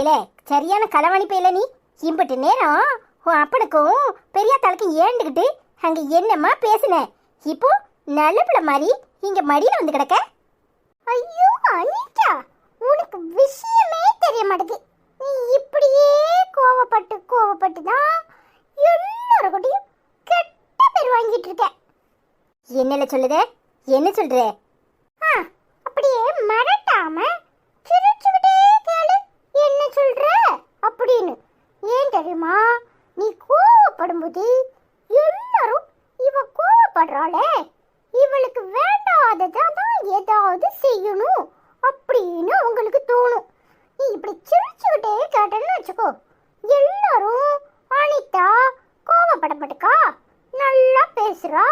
இல்ல சரியான களவாணிப்ப இல்ல நீ. இம்பட்டு நேரம் உன் அப்பனுக்கும் பெரியாத்தாளுக்கும் ஏண்டுக்கிட்டு அங்க என்னம்மா பேசுன? இப்போ நல்ல பிள்ளை மாதிரி இங்க மடியில வந்து கிடக்க. ஐயோ அனிதா, உனக்கு விஷயமே தெரிய மாட்டேங்குது. நீ இப்படியே கோவப்பட்டு தான் எல்லாருக்கிட்டையும் கெட்ட பேர் வாங்கிட்டு இருக்க. என்னல சொல்லுதே? என்ன சொல்ற? அப்படியே மறட்டாம சிரிச்சுக்கிட்டே கேளு என்ன சொல்ற அப்படின்னு. ஏன் தெரியுமா? நீ கோவப்படும்போது எல்லாரும் இவ கோவப்படுறாளே, இவளுக்கு வேண்டாததான் ஏதாவது செய்யணும் அப்படின்னு அவங்களுக்கு தோணும். நீ இப்படி சிரிச்சுக்கிட்டே கேட்டேன்னு வச்சுக்கோ, எல்லாரும் அனிதா கோவப்பட மாட்டேக்கா, நல்லா பேசுறா